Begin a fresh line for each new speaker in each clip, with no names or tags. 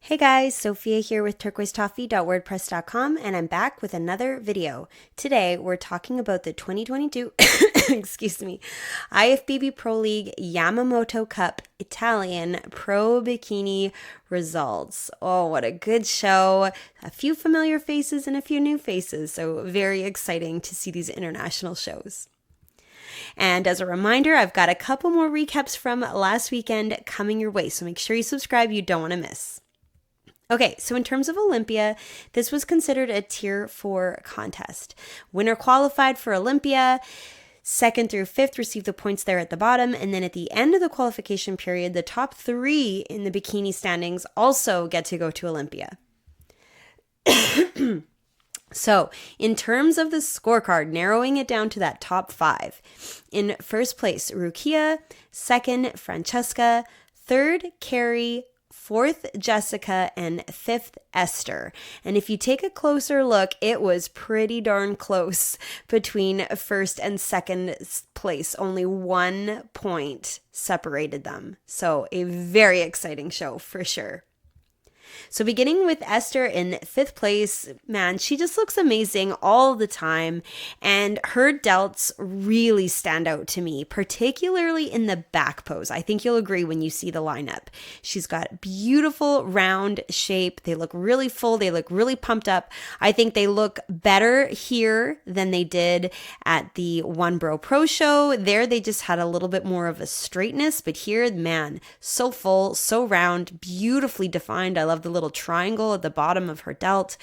Hey guys, Sophia here with turquoisetoffee.wordpress.com, and I'm back with another video. Today we're talking about the 2022 excuse me, IFBB Pro League Yamamoto Cup Italian Pro Bikini results. Oh, what a good show. A few familiar faces and a few new faces, so very exciting to see these international shows. And as a reminder, I've got a couple more recaps from last weekend coming your way, so make sure you subscribe, you don't want to miss. Okay, so in terms of Olympia, this was considered a Tier 4 contest. Winner qualified for Olympia. Second through fifth received the points there at the bottom. And then at the end of the qualification period, the top three in the bikini standings also get to go to Olympia. So, in terms of the scorecard, narrowing it down to that top five. In first place, Rukia. Second, Francesca. Third, Carrie. Fourth, Jessica, and fifth, Esther. And if you take a closer look, it was pretty darn close between first and second place. Only 1 point separated them. So a very exciting show for sure. So beginning with Esther in fifth place, man, she just looks amazing all the time. And her delts really stand out to me, particularly in the back pose. I think you'll agree when you see the lineup. She's got beautiful round shape. They look really full. They look really pumped up. I think they look better here than they did at the One Bro Pro show. There, they just had a little bit more of a straightness, but here, man, so full, so round, beautifully defined. I love the little triangle at the bottom of her delt.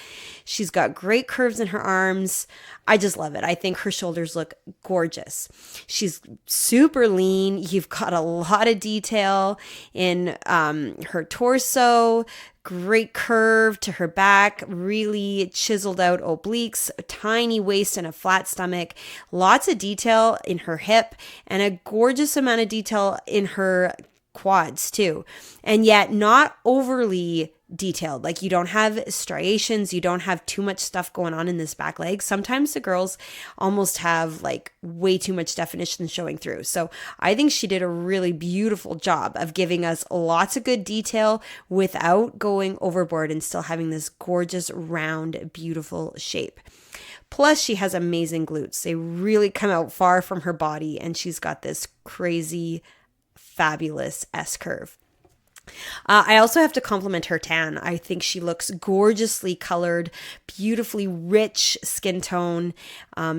She's got great curves in her arms. I just love it. I think her shoulders look gorgeous. She's super lean. You've got a lot of detail in her torso. Great curve to her back, really chiseled out obliques, a tiny waist and a flat stomach, lots of detail in her hip, and a gorgeous amount of detail in her quads too. And yet not overly detailed. Like, you don't have striations, you don't have too much stuff going on in this back leg. Sometimes the girls almost have like way too much definition showing through. So I think she did a really beautiful job of giving us lots of good detail without going overboard and still having this gorgeous, round, beautiful shape. Plus, she has amazing glutes. They really come out far from her body, and she's got this crazy, fabulous S-curve. I also have to compliment her tan. I think she looks gorgeously colored, beautifully rich skin tone.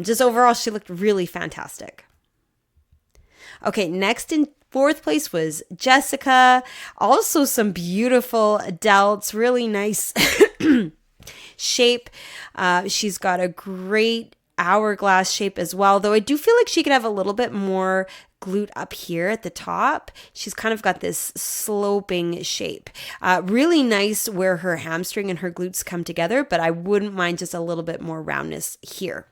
Just overall, she looked really fantastic. Okay, next in fourth place was Jessica. Also some beautiful delts, really nice shape. She's got a great hourglass shape as well, though I do feel like she could have a little bit more glute up here at the top. She's kind of got this sloping shape. Really nice where her hamstring and her glutes come together, but I wouldn't mind just a little bit more roundness here.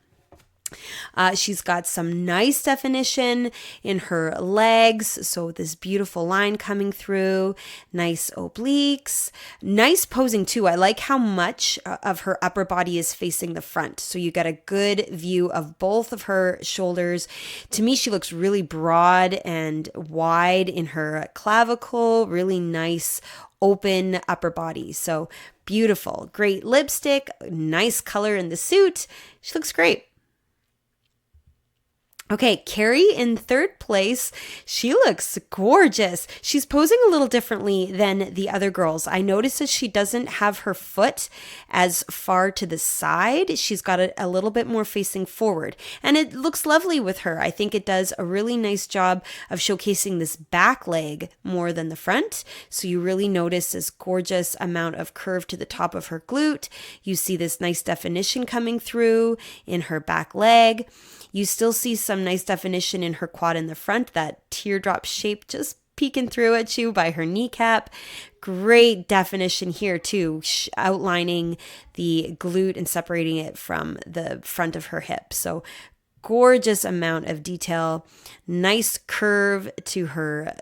She's got some nice definition in her legs. So this beautiful line coming through, nice obliques, nice posing too. I like how much of her upper body is facing the front. So you get a good view of both of her shoulders. To me, she looks really broad and wide in her clavicle, really nice open upper body. So beautiful, great lipstick, nice color in the suit. She looks great. Okay, Carrie in third place. She looks gorgeous. She's posing a little differently than the other girls. I noticed that she doesn't have her foot as far to the side. She's got it a little bit more facing forward, and it looks lovely with her. I think it does a really nice job of showcasing this back leg more than the front. So you really notice this gorgeous amount of curve to the top of her glute. You see this nice definition coming through in her back leg. You still see some nice definition in her quad in the front, that teardrop shape just peeking through at you by her kneecap. Great definition here too, outlining the glute and separating it from the front of her hip. So gorgeous amount of detail, nice curve to her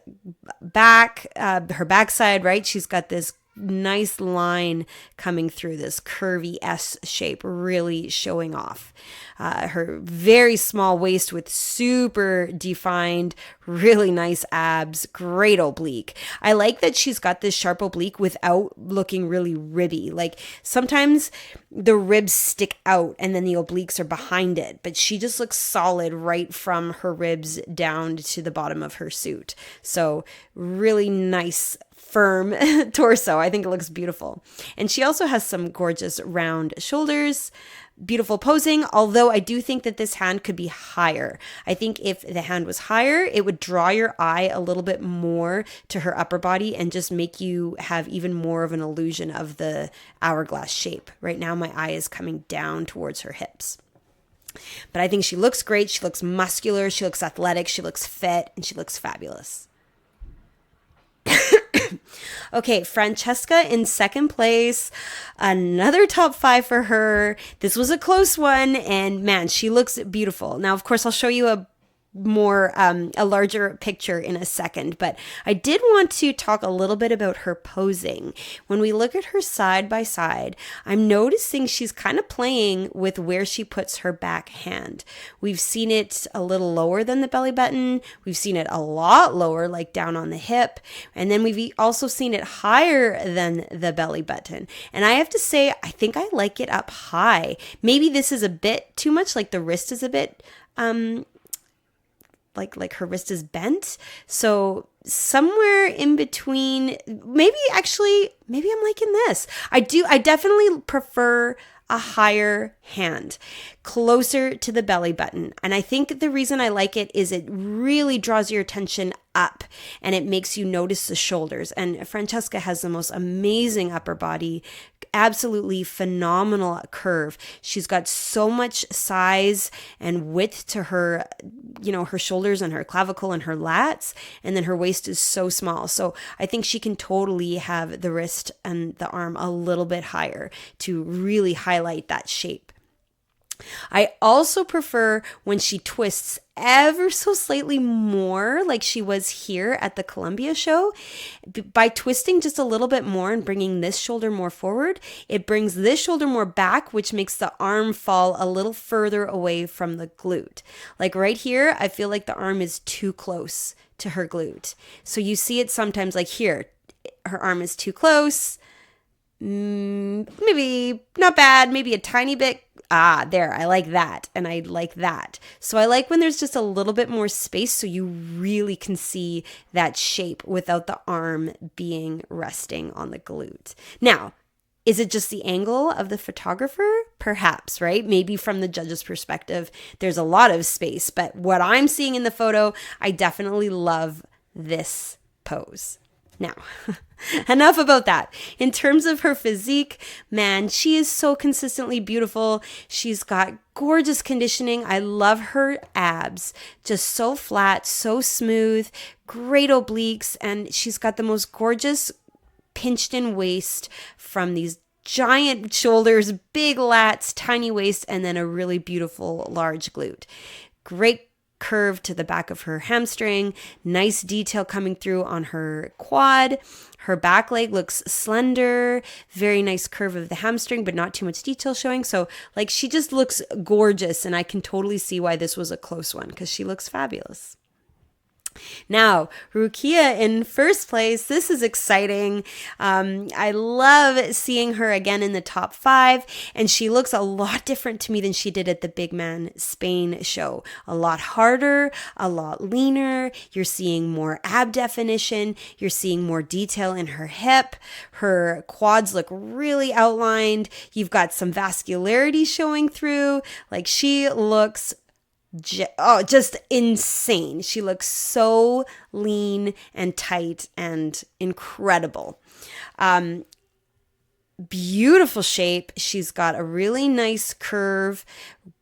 back, her backside, right? She's got this nice line coming through this curvy S shape, really showing off. Her very small waist with super defined, really nice abs, great oblique. I like that she's got this sharp oblique without looking really ribby. Like sometimes the ribs stick out and then the obliques are behind it, but she just looks solid right from her ribs down to the bottom of her suit. So really nice, firm torso. I think it looks beautiful. And she also has some gorgeous round shoulders. Beautiful posing, although I do think that this hand could be higher. I think if the hand was higher, it would draw your eye a little bit more to her upper body and just make you have even more of an illusion of the hourglass shape. Right now, my eye is coming down towards her hips. But I think she looks great. She looks muscular. She looks athletic. She looks fit, and she looks fabulous. Okay, Francesca in second place, another top 5 for her. This was a close one, and man, she looks beautiful. Now, of course, I'll show you a larger picture in a second, but I did want to talk a little bit about her posing. When we look at her side by side, I'm noticing she's kind of playing with where she puts her back hand. We've seen it a little lower than the belly button. We've seen it a lot lower, like down on the hip. And then we've also seen it higher than the belly button. And I have to say, I think I like it up high. Maybe this is a bit too much, like the wrist is a bit, like her wrist is bent. So somewhere in between, maybe I'm liking this. I definitely prefer a higher hand closer to the belly button. And I think the reason I like it is it really draws your attention up and it makes you notice the shoulders. And Francesca has the most amazing upper body, absolutely phenomenal curve. She's got so much size and width to her, her shoulders and her clavicle and her lats, and then her waist is so small. So I think she can totally have the wrist and the arm a little bit higher to really highlight that shape. I also prefer when she twists ever so slightly more, like she was here at the Olympia show. By twisting just a little bit more and bringing this shoulder more forward, it brings this shoulder more back, which makes the arm fall a little further away from the glute. Like right here, I feel like the arm is too close to her glute. So you see it sometimes, like here, her arm is too close. Maybe not bad, maybe a tiny bit. There, I like that, and I like that. So I like when there's just a little bit more space so you really can see that shape without the arm being resting on the glute. Now, is it just the angle of the photographer? Perhaps, right? Maybe from the judge's perspective, there's a lot of space, but what I'm seeing in the photo, I definitely love this pose. Now, enough about that. In terms of her physique, man, she is so consistently beautiful. She's got gorgeous conditioning. I love her abs, just so flat, so smooth, great obliques, and she's got the most gorgeous pinched in waist from these giant shoulders, big lats, tiny waist, and then a really beautiful large glute. Great curve to the back of her hamstring, nice detail coming through on her quad. Her back leg looks slender, very nice curve of the hamstring, but not too much detail showing. So like she just looks gorgeous, and I can totally see why this was a close one because she looks fabulous. Now, Rukia in first place. This is exciting. I love seeing her again in the top 5, and she looks a lot different to me than she did at the Big Man Spain show. A lot harder, a lot leaner. You're seeing more ab definition. You're seeing more detail in her hip. Her quads look really outlined. You've got some vascularity showing through. Like she looks just insane. She looks so lean and tight and incredible. Beautiful shape. She's got a really nice curve,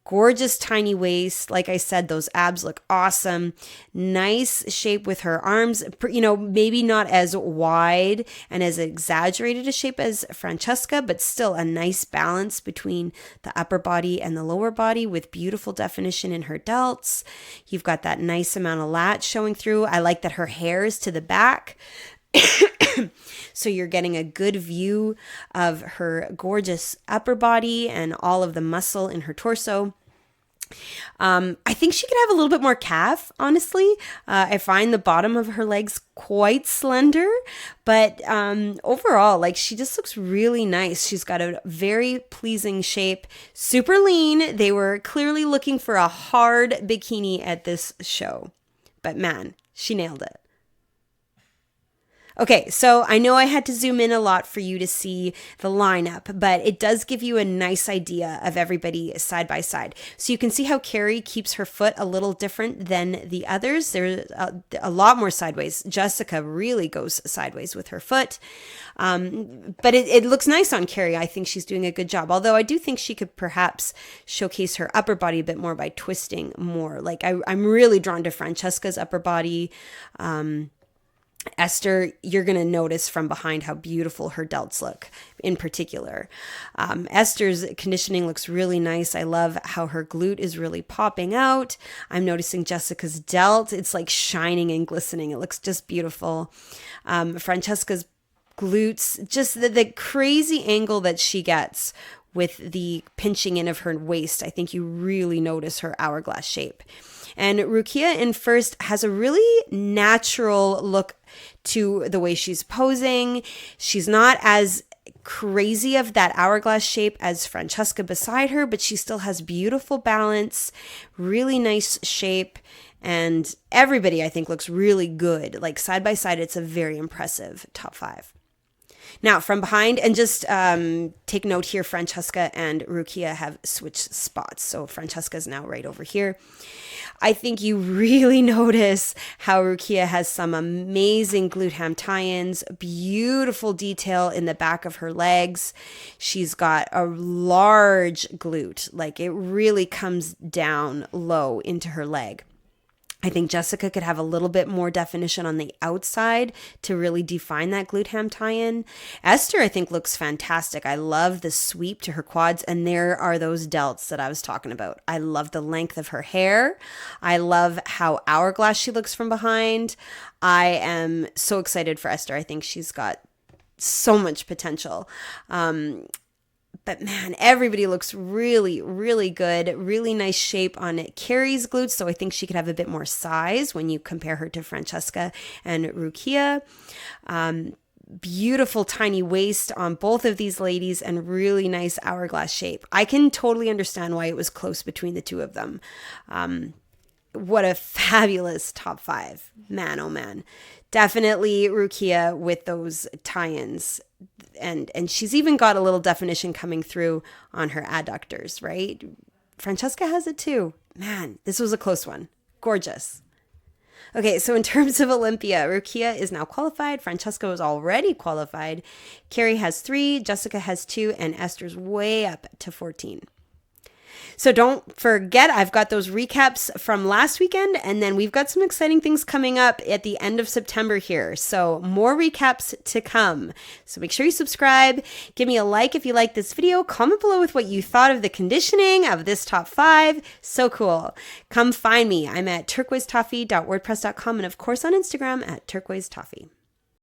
gorgeous tiny waist. Like I said, those abs look awesome. Nice shape with her arms, maybe not as wide and as exaggerated a shape as Francesca, but still a nice balance between the upper body and the lower body with beautiful definition in her delts. You've got that nice amount of lat showing through. I like that her hair is to the back. So you're getting a good view of her gorgeous upper body and all of the muscle in her torso. I think she could have a little bit more calf, honestly. I find the bottom of her legs quite slender, but overall, like, she just looks really nice. She's got a very pleasing shape, super lean. They were clearly looking for a hard bikini at this show, but man, she nailed it. Okay, so I know I had to zoom in a lot for you to see the lineup, but it does give you a nice idea of everybody side by side. So you can see how Carrie keeps her foot a little different than the others. There's a lot more sideways. Jessica really goes sideways with her foot. But it looks nice on Carrie. I think she's doing a good job. Although I do think she could perhaps showcase her upper body a bit more by twisting more. Like I'm really drawn to Francesca's upper body. Esther, you're going to notice from behind how beautiful her delts look in particular. Esther's conditioning looks really nice. I love how her glute is really popping out. I'm noticing Jessica's delt. It's like shining and glistening. It looks just beautiful. Francesca's glutes, just the crazy angle that she gets with the pinching in of her waist. I think you really notice her hourglass shape. And Rukia in first has a really natural look to the way she's posing. She's not as crazy of that hourglass shape as Francesca beside her, but she still has beautiful balance, really nice shape, and everybody I think looks really good. Like side by side, it's a very impressive top 5. Now, from behind, and just take note here, Francesca and Rukia have switched spots. So Francesca is now right over here. I think you really notice how Rukia has some amazing glute ham tie-ins, beautiful detail in the back of her legs. She's got a large glute, like it really comes down low into her leg. I think Jessica could have a little bit more definition on the outside to really define that glute ham tie-in. Esther, I think, looks fantastic. I love the sweep to her quads, and there are those delts that I was talking about. I love the length of her hair. I love how hourglass she looks from behind. I am so excited for Esther. I think she's got so much potential. But man, everybody looks really, really good. Really nice shape on Carrie's glutes. So I think she could have a bit more size when you compare her to Francesca and Rukia. Beautiful tiny waist on both of these ladies and really nice hourglass shape. I can totally understand why it was close between the two of them. What a fabulous top 5. Man, oh man. Definitely Rukia with those tie-ins. And she's even got a little definition coming through on her adductors, right? Francesca has it too. Man, this was a close one. Gorgeous. Okay, so in terms of Olympia, Rukia is now qualified. Francesca was already qualified. Carrie has 3, Jessica has 2, and Esther's way up to 14. So don't forget, I've got those recaps from last weekend, and then we've got some exciting things coming up at the end of September here. So more recaps to come. So make sure you subscribe. Give me a like if you like this video. Comment below with what you thought of the conditioning of this top 5. So cool. Come find me. I'm at turquoisetoffee.wordpress.com and of course on Instagram at turquoisetoffee.